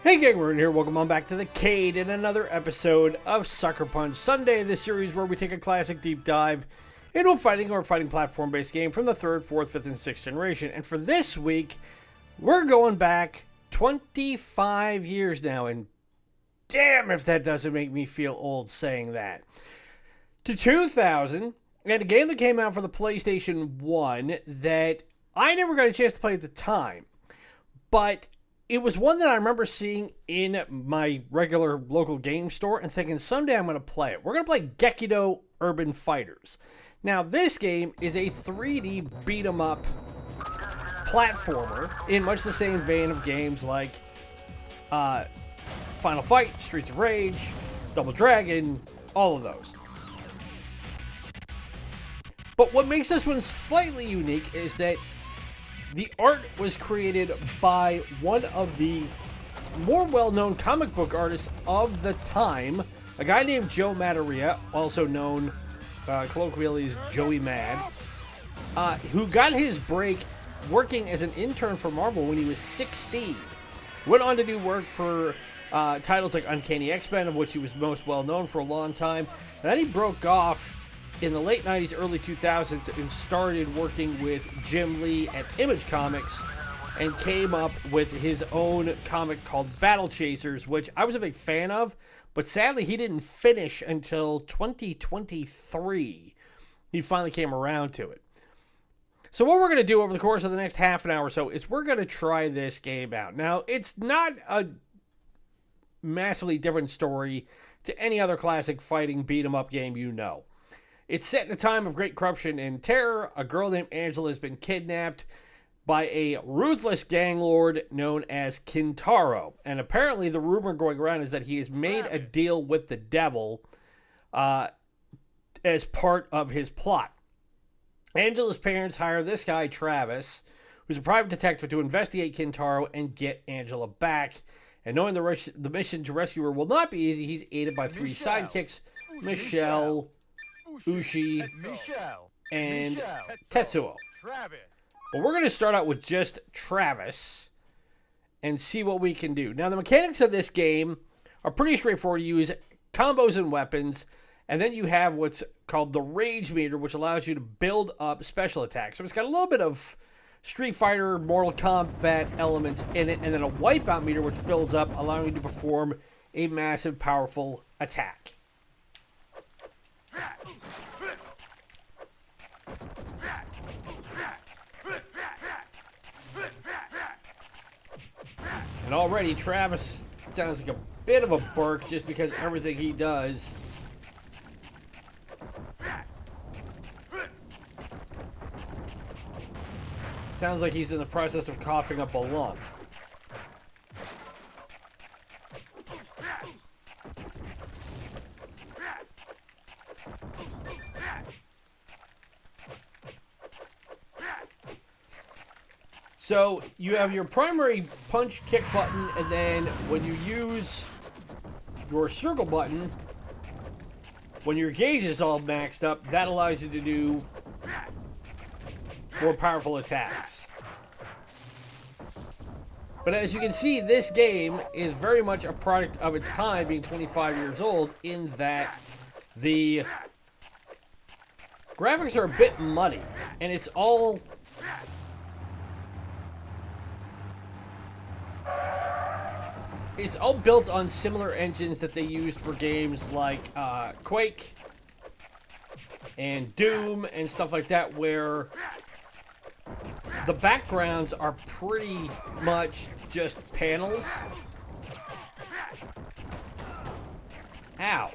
Hey Gamer here, welcome on back to the Cade in another episode of Suckerpunch Sunday, the series where we take a classic deep dive into a fighting or fighting platform-based game from the 3rd, 4th, 5th, and 6th generation. And for this week, we're going back 25 years now, and damn if that doesn't make me feel old saying that. To 2000, and a game that came out for the PlayStation 1 that I never got a chance to play at the time, but it was one that I remember seeing in my regular local game store and thinking, someday I'm going to play it. We're going to play Gekido Urban Fighters. Now, this game is a 3D beat-em-up platformer in much the same vein of games like Final Fight, Streets of Rage, Double Dragon, all of those. But what makes this one slightly unique is that the art was created by one of the more well-known comic book artists of the time, a guy named Joe Madureira, also known colloquially as Joey Mad, who got his break working as an intern for Marvel when he was 16. Went on to do work for titles like Uncanny X-Men, of which he was most well-known for a long time. And then he broke off in the late 90s, early 2000s, and started working with Jim Lee at Image Comics and came up with his own comic called Battle Chasers, which I was a big fan of, but sadly he didn't finish until 2023. He finally came around to it. So what we're going to do over the course of the next half an hour or so is we're going to try this game out. Now, it's not a massively different story to any other classic fighting beat-em-up game you know. It's set in a time of great corruption and terror. A girl named Angela has been kidnapped by a ruthless gang lord known as Kintaro. And apparently the rumor going around is that he has made a deal with the devil as part of his plot. Angela's parents hire this guy, Travis, who's a private detective, to investigate Kintaro and get Angela back. And knowing the mission to rescue her will not be easy, he's aided by three sidekicks, Michelle, Ushi, and Tetsuo. But we're going to start out with just Travis and see what we can do. Now, the mechanics of this game are pretty straightforward. You use combos and weapons, and then you have what's called the Rage Meter, which allows you to build up special attacks. So it's got a little bit of Street Fighter, Mortal Kombat elements in it, and then a Wipeout Meter, which fills up, allowing you to perform a massive, powerful attack. And already Travis sounds like a bit of a Burk just because everything he does. Sounds like he's in the process of coughing up a lung. So you have your primary punch kick button, and then when you use your circle button, when your gauge is all maxed up, that allows you to do more powerful attacks. But as you can see, this game is very much a product of its time, being 25 years old, in that the graphics are a bit muddy, and it's all built on similar engines that they used for games like Quake and Doom and stuff like that, where the backgrounds are pretty much just panels. Ow.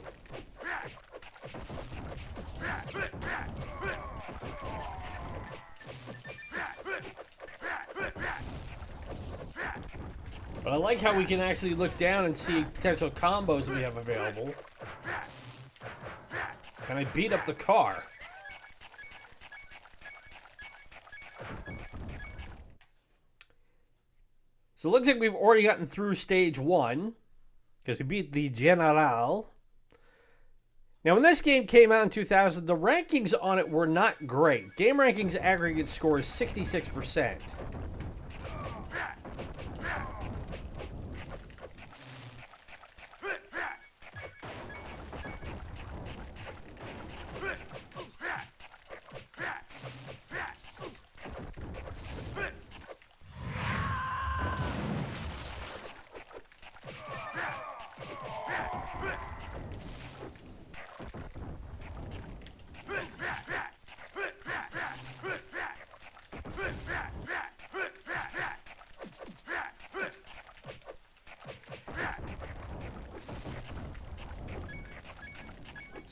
But I like how we can actually look down and see potential combos we have available. Can I beat up the car? So it looks like we've already gotten through stage 1, because we beat the General. Now, when this game came out in 2000, the rankings on it were not great. Game Rankings aggregate score is 66%.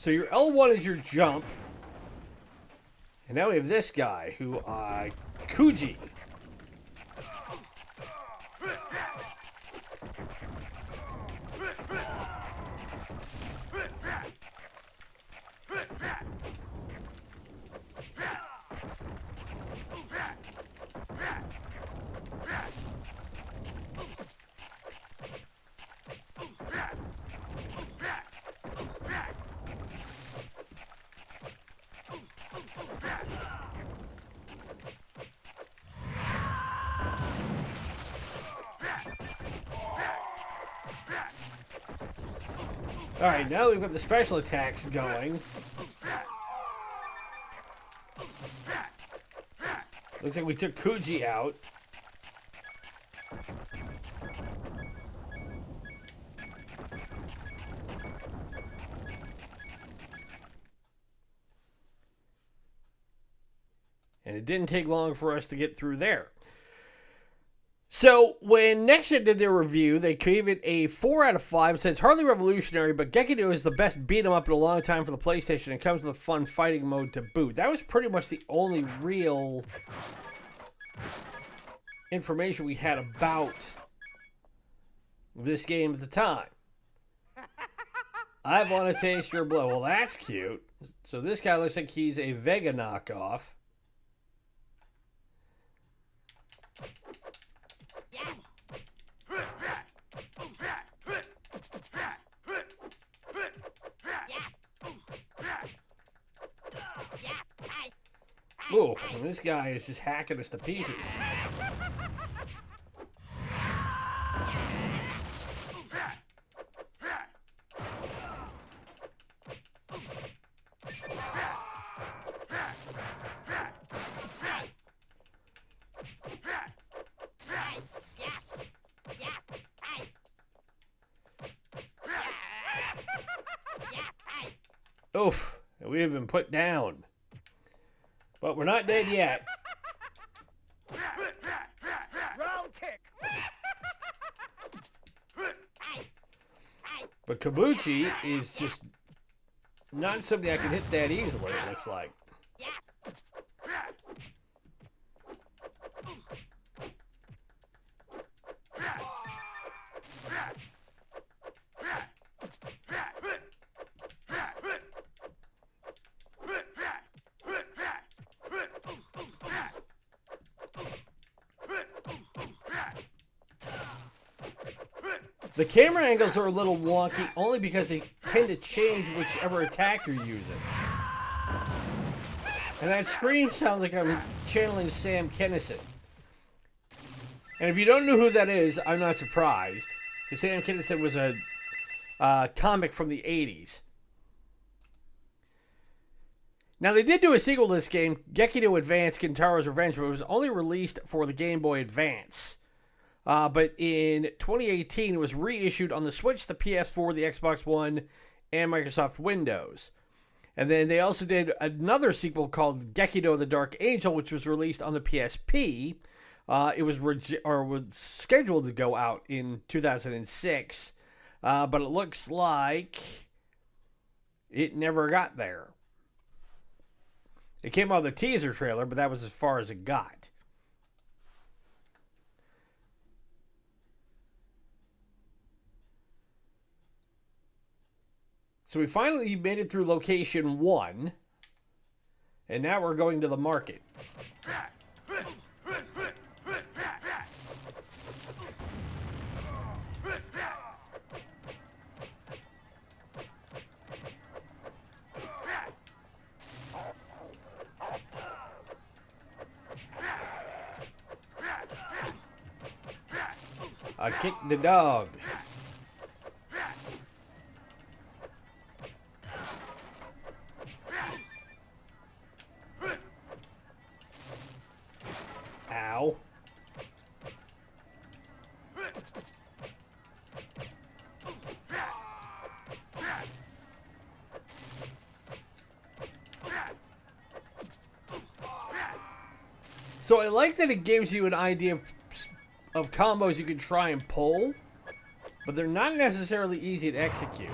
So your L1 is your jump. And now we have this guy who, Kuji. Alright, now we've got the special attacks going. Looks like we took Kuji out. And it didn't take long for us to get through there. So, when Nextgen did their review, they gave it a 4 out of 5. Said it's hardly revolutionary, but Gekido is the best beat-em-up in a long time for the PlayStation and comes with a fun fighting mode to boot. That was pretty much the only real information we had about this game at the time. I want to taste your blood. Well, that's cute. So this guy looks like he's a Vega knockoff. Ooh, and this guy is just hacking us to pieces. Oof, we have been put down. But we're not dead yet. Round kick. But Kabuchi is just not somebody I can hit that easily, it looks like. The camera angles are a little wonky only because they tend to change whichever attack you're using. And that scream sounds like I'm channeling Sam Kinison. And if you don't know who that is, I'm not surprised. Because Sam Kinison was a comic from the 80s. Now, they did do a sequel to this game, Gekido Advance Gintaro's Revenge, but it was only released for the Game Boy Advance. But in 2018, it was reissued on the Switch, the PS4, the Xbox One, and Microsoft Windows. And then they also did another sequel called Gekido the Dark Angel, which was released on the PSP. It was scheduled to go out in 2006, but it looks like it never got there. It came out of the teaser trailer, but that was as far as it got. So we finally made it through location 1, and now we're going to the market. I kicked the dog. Ow. So I like that it gives you an idea of combos you can try and pull, but they're not necessarily easy to execute.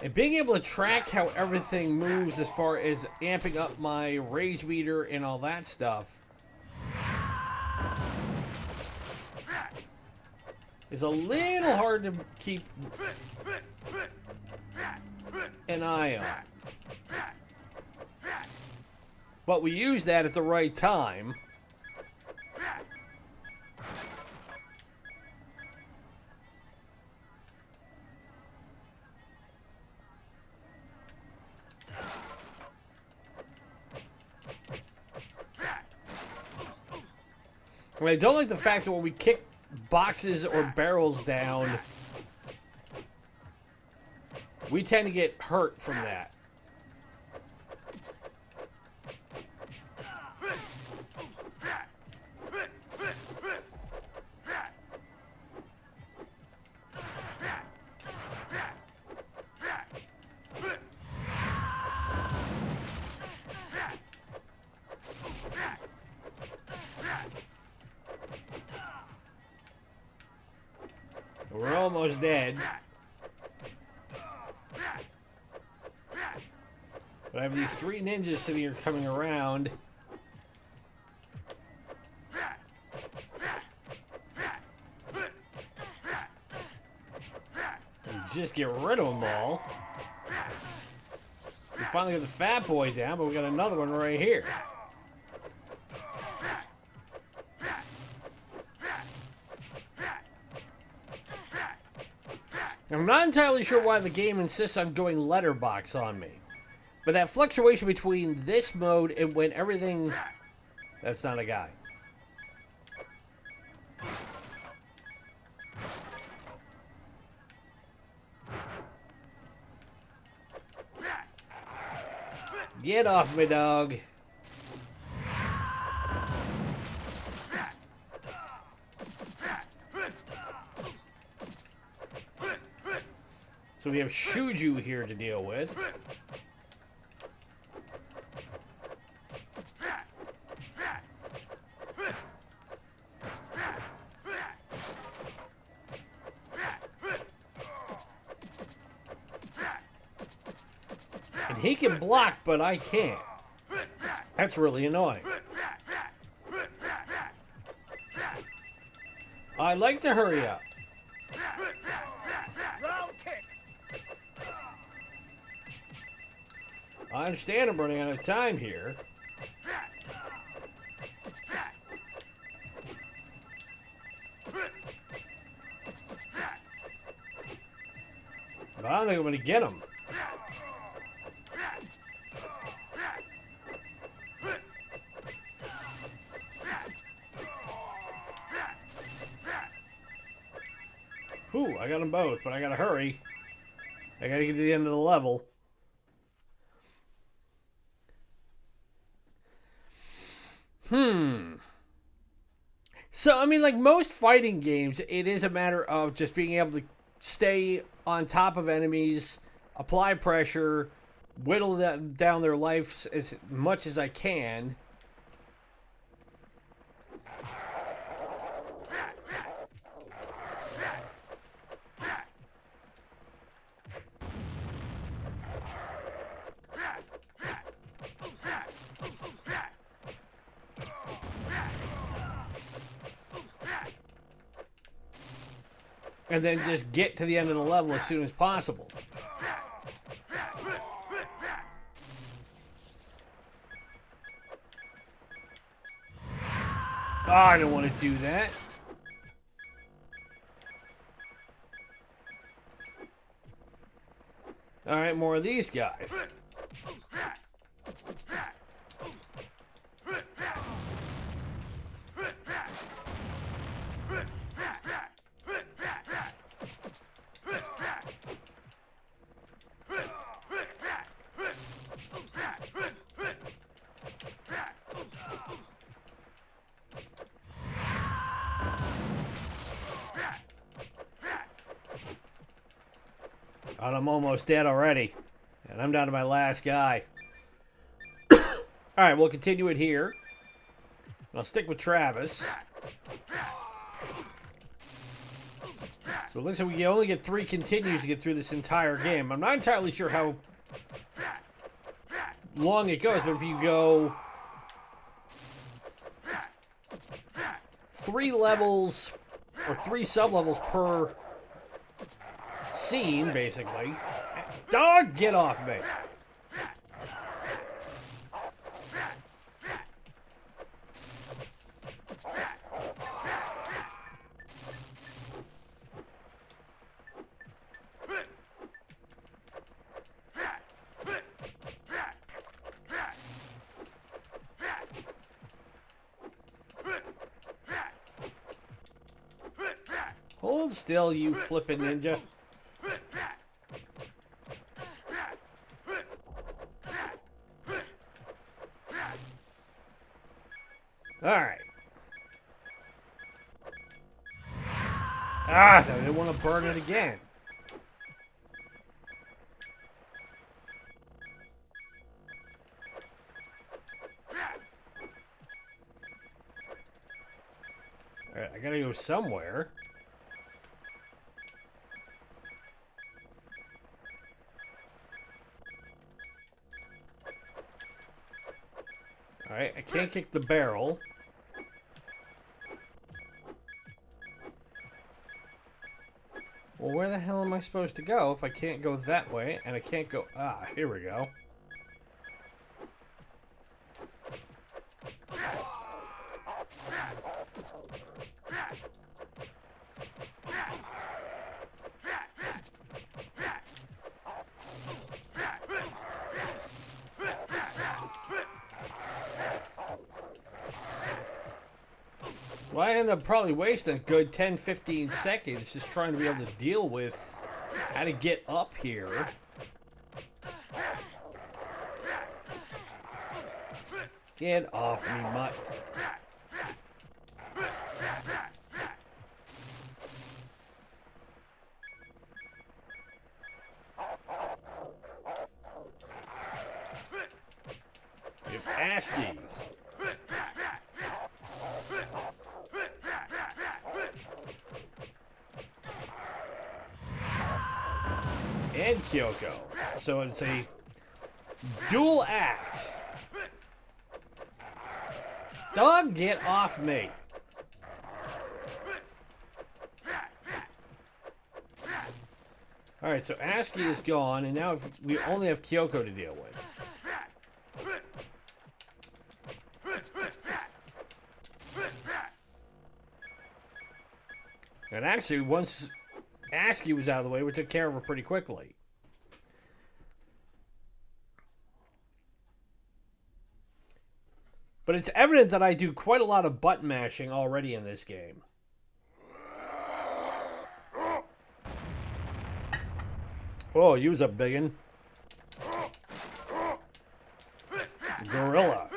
And being able to track how everything moves as far as amping up my rage meter and all that stuff is a little hard to keep an eye on. But we use that at the right time. And I don't like the fact that when we kick boxes or barrels down, we tend to get hurt from that. We're almost dead. But I have these 3 ninjas sitting here coming around. And just get rid of them all. We finally got the fat boy down, but we got another one right here. I'm not entirely sure why the game insists on going letterbox on me. But that fluctuation between this mode and when everything... That's not a guy. Get off me, dog. So we have Shuju here to deal with. And he can block, but I can't. That's really annoying. I'd like to hurry up. I understand I'm running out of time here. But I don't think I'm going to get him. Whew, I got them both, but I gotta hurry. I gotta get to the end of the level. So, I mean, like most fighting games, it is a matter of just being able to stay on top of enemies, apply pressure, whittle down their lives as much as I can. And then just get to the end of the level as soon as possible. Oh, I don't want to do that. Alright, more of these guys. And I'm almost dead already. And I'm down to my last guy. Alright, we'll continue it here. And I'll stick with Travis. So it looks like we can only get 3 continues to get through this entire game. I'm not entirely sure how long it goes, but if you go 3 levels or 3 sub-levels per scene, basically. Dog, get off me. Hold still, you flippin' ninja. Alright. Ah, I didn't want to burn it again. Alright, I gotta go somewhere. Alright, I can't kick the barrel. Well, where the hell am I supposed to go if I can't go that way and I can't go... Ah, here we go. Well, I ended up probably wasting a good 10-15 seconds just trying to be able to deal with how to get up here. Get off me, mutt. You're asking. And Kyoko. So it's a dual act. Dog, get off me. Alright, so ASCII is gone, and now we only have Kyoko to deal with. And actually, once ASCII was out of the way, we took care of her pretty quickly. But it's evident that I do quite a lot of button mashing already in this game. Oh, use a biggin. Gorilla.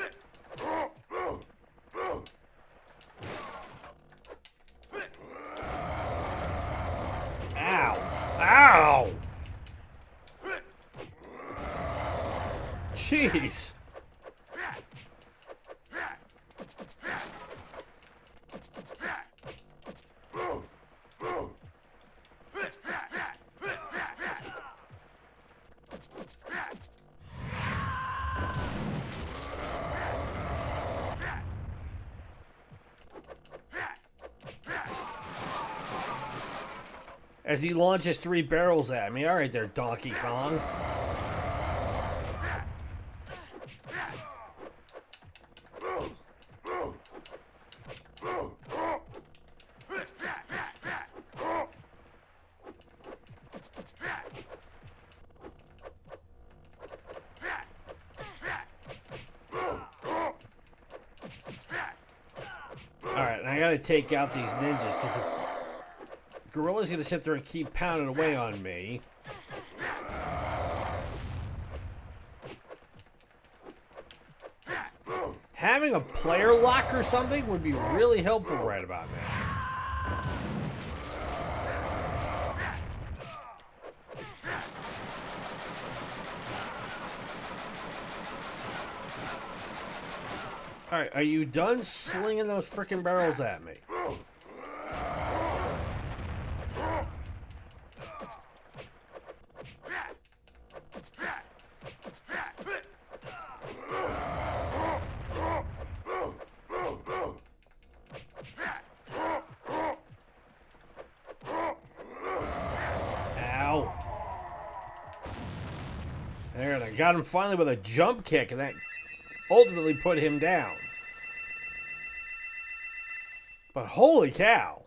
Ow. Ow! Jeez. As he launches 3 barrels at me. All right there, Donkey Kong. Alright, and I gotta take out these ninjas, because if Gorilla's gonna sit there and keep pounding away on me. Having a player lock or something would be really helpful right about now. Alright, are you done slinging those frickin' barrels at me? got him finally with a jump kick, and that ultimately put him down. But holy cow,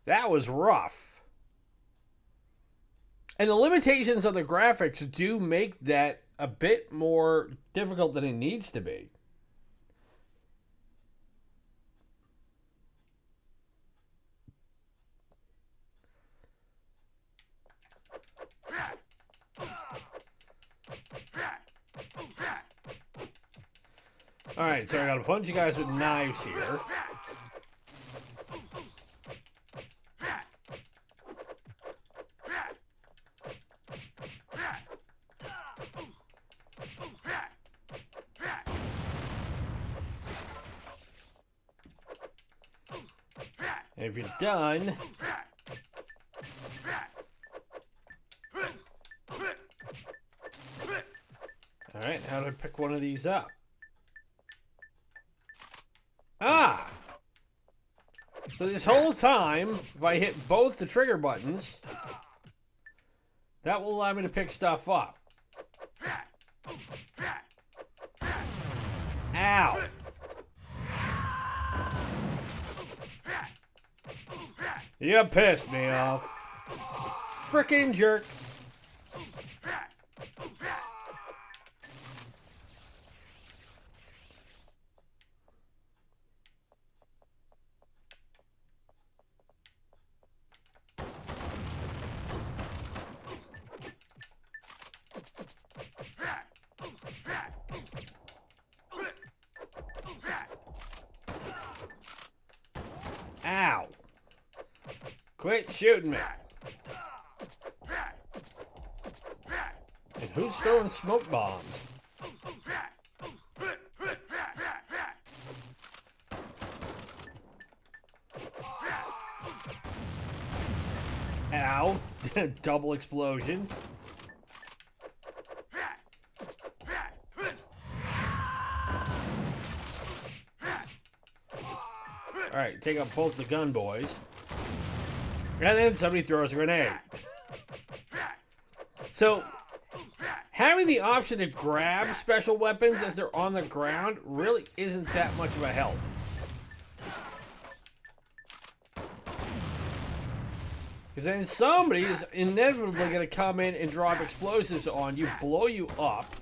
that was rough. And the limitations of the graphics do make that a bit more difficult than it needs to be. Alright, so I got a bunch of guys with knives here. And if you're done, alright, how do I pick one of these up? Ah! So this whole time, if I hit both the trigger buttons, that will allow me to pick stuff up. Ow! You pissed me off. Frickin' jerk. Ow. Quit shooting me. And who's throwing smoke bombs? Ow. Double explosion. Alright, take out both the gun boys. And then somebody throws a grenade. So, having the option to grab special weapons as they're on the ground really isn't that much of a help. Because then somebody is inevitably going to come in and drop explosives on you, blow you up.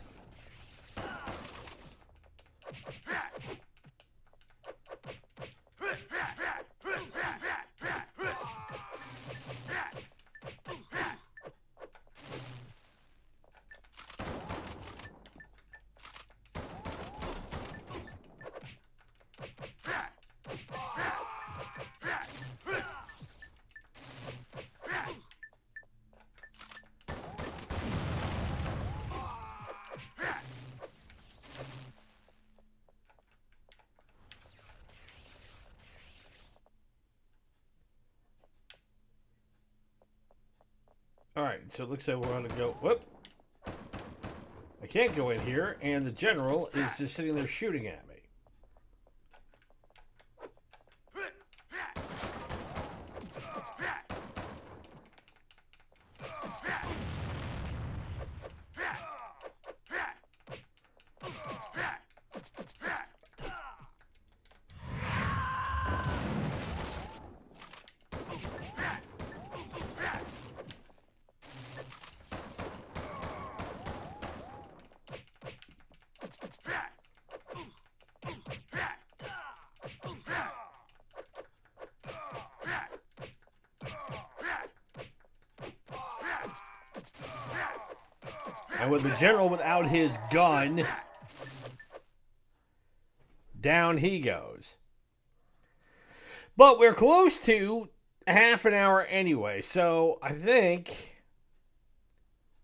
Alright, so it looks like we're going to go... Whoop! I can't go in here, and the general is just sitting there shooting at me. And with the general without his gun, down he goes. But we're close to half an hour anyway, so I think...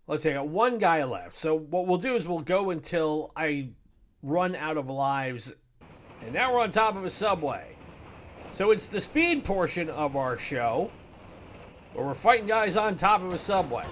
Let's see, I got one guy left. So what we'll do is we'll go until I run out of lives. And now we're on top of a subway. So it's the speed portion of our show, where we're fighting guys on top of a subway.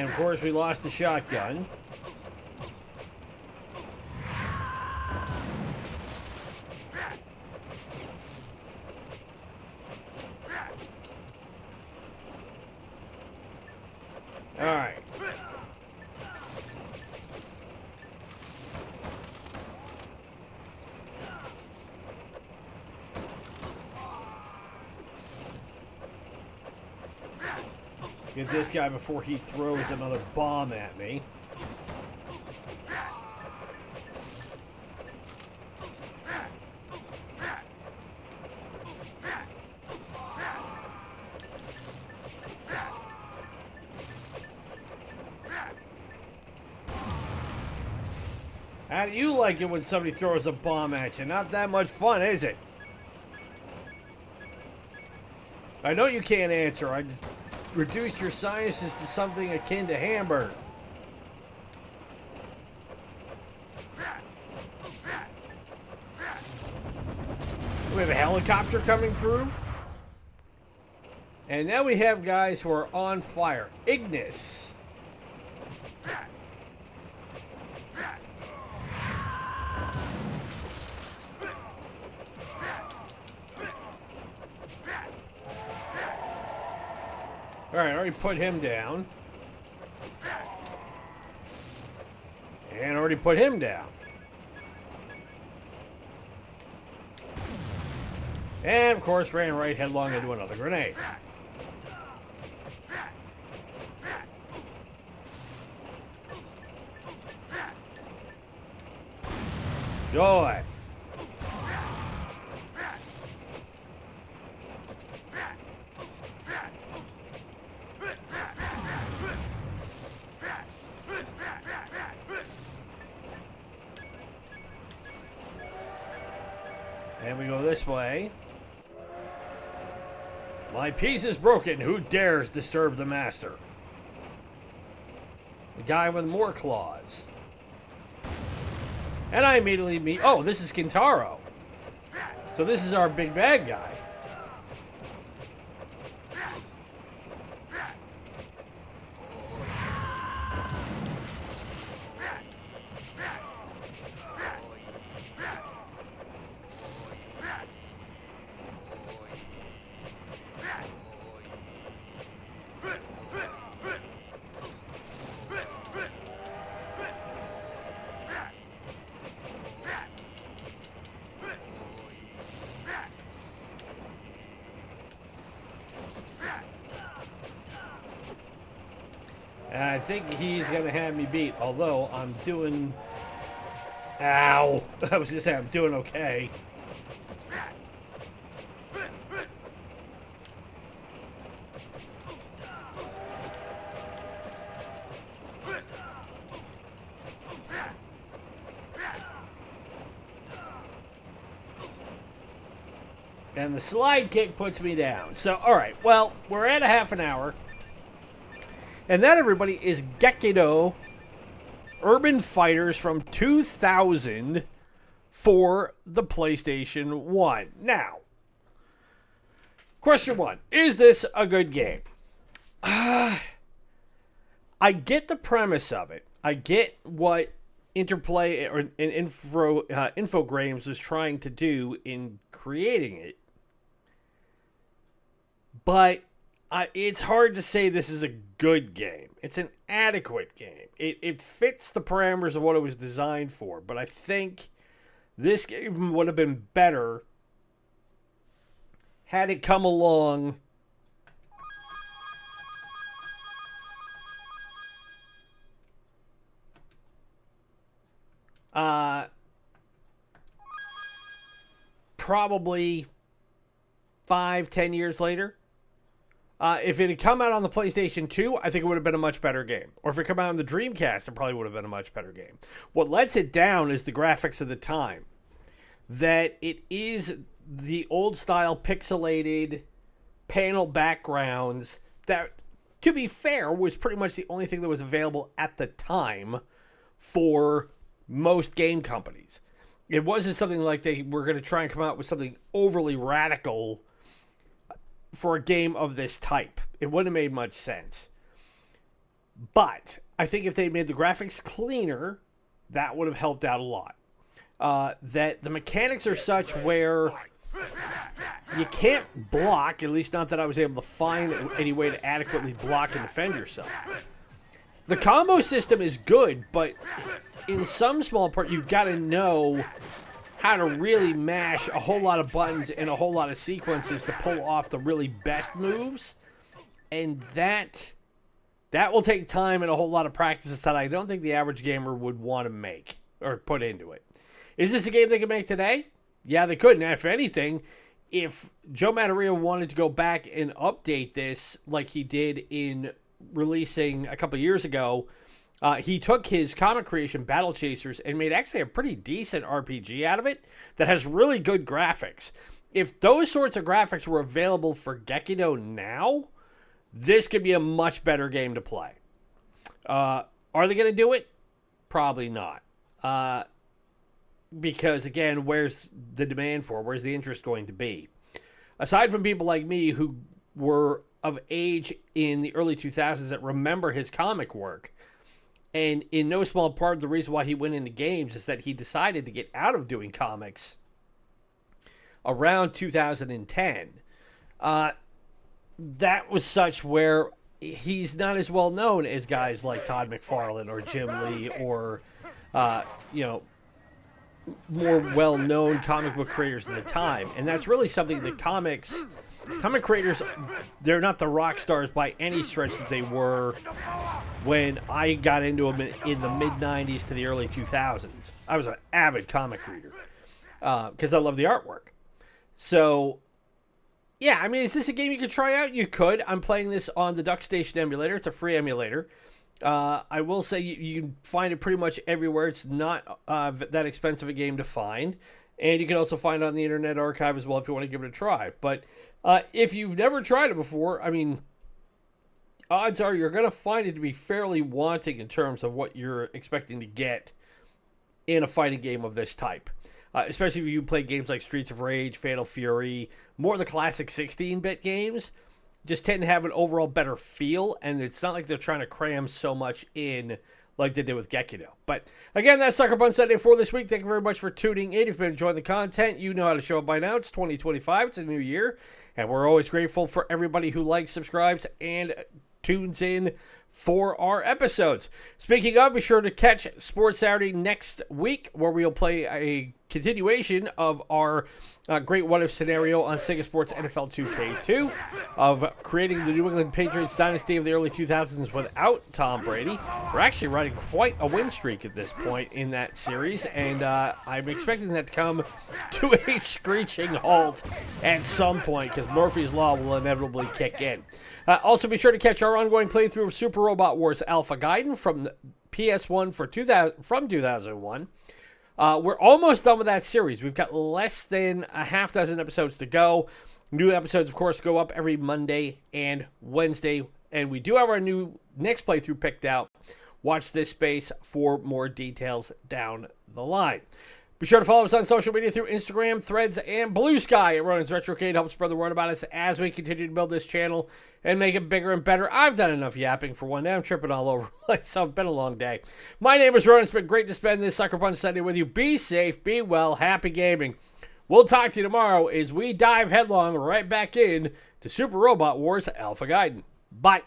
And of course, we lost the shotgun. All right. Get this guy before he throws another bomb at me. How do you like it when somebody throws a bomb at you? Not that much fun, is it? I know you can't answer. I just reduced your sinuses to something akin to hamburger. We have a helicopter coming through. And now we have guys who are on fire. Ignis. Alright, I already put him down. And already put him down. And, of course, ran right headlong into another grenade. Joy. And we go this way. My piece is broken. Who dares disturb the master? The guy with more claws. And I immediately meet... Oh, this is Kintaro. So this is our big bad guy. And I think he's going to have me beat, although I'm doing... Ow! I was just saying I'm doing okay. And the slide kick puts me down. So, alright, well, we're at a half an hour. And that, everybody, is Gekido Urban Fighters from 2000 for the PlayStation 1. Now, question one. Is this a good game? I get the premise of it. I get what Interplay or Infogrames was trying to do in creating it. But it's hard to say this is a good game. It's an adequate game. It fits the parameters of what it was designed for, but I think this game would have been better had it come along probably 5-10 years later. If it had come out on the PlayStation 2, I think it would have been a much better game. Or if it had come out on the Dreamcast, it probably would have been a much better game. What lets it down is the graphics of the time. That it is the old-style pixelated panel backgrounds that, to be fair, was pretty much the only thing that was available at the time for most game companies. It wasn't something like they were going to try and come out with something overly radical for a game of this type. It wouldn't have made much sense. But I think if they made the graphics cleaner, that would have helped out a lot. That the mechanics are such where you can't block, at least not that I was able to find any way to adequately block and defend yourself. The combo system is good, but in some small part, you've got to know how to really mash a whole lot of buttons and a whole lot of sequences to pull off the really best moves. And that will take time and a whole lot of practices that I don't think the average gamer would want to make or put into it. Is this a game they can make today? Yeah, they could. And if anything, if Joe Madureira wanted to go back and update this like he did in releasing a couple years ago, he took his comic creation, Battle Chasers, and made actually a pretty decent RPG out of it that has really good graphics. If those sorts of graphics were available for Gekido now, this could be a much better game to play. Are they going to do it? Probably not. Because, again, where's the demand for? Where's the interest going to be? Aside from people like me who were of age in the early 2000s that remember his comic work, and in no small part, the reason why he went into games is that he decided to get out of doing comics around 2010. That was such where he's not as well known as guys like Todd McFarlane or Jim Lee or, more well-known comic book creators at the time. And that's really something that comic creators, they're not the rock stars by any stretch that they were when I got into them in the mid-90s to the early 2000s. I was an avid comic reader because I love the artwork. So, yeah, I mean, is this a game you could try out? You could. I'm playing this on the DuckStation emulator. It's a free emulator. I will say you can find it pretty much everywhere. It's not that expensive a game to find. And you can also find it on the Internet Archive as well if you want to give it a try. But if you've never tried it before, I mean, odds are you're going to find it to be fairly wanting in terms of what you're expecting to get in a fighting game of this type. Especially if you play games like Streets of Rage, Fatal Fury, more of the classic 16-bit games. Just tend to have an overall better feel, and it's not like they're trying to cram so much in like they did with Gekido. But again, that's Suckerpunch Sunday for this week. Thank you very much for tuning in. If you've been enjoying the content, you know how to show up by now. It's 2025. It's a new year, and we're always grateful for everybody who likes, subscribes, and tunes in for our episodes. Speaking of, be sure to catch Sports Saturday next week, where we'll play a continuation of our great what-if scenario on Sega Sports NFL 2K2 of creating the New England Patriots dynasty of the early 2000s without Tom Brady. We're actually riding quite a win streak at this point in that series, and I'm expecting that to come to a screeching halt at some point because Murphy's Law will inevitably kick in. Also, be sure to catch our ongoing playthrough of Super Robot Wars Alpha Gaiden from the PS1 from 2001. We're almost done with that series. We've got less than a half dozen episodes to go. New episodes, of course, go up every Monday and Wednesday. And we do have our new next playthrough picked out. Watch this space for more details down the line. Be sure to follow us on social media through Instagram, Threads, and Blue Sky at Ronan's Retrocade. Help spread the word about us as we continue to build this channel and make it bigger and better. I've done enough yapping for one day. I'm tripping all over myself. It's been a long day. My name is Ronan. It's been great to spend this Suckerpunch Sunday with you. Be safe, be well, happy gaming. We'll talk to you tomorrow as we dive headlong right back in to Super Robot Wars Alpha Gaiden. Bye.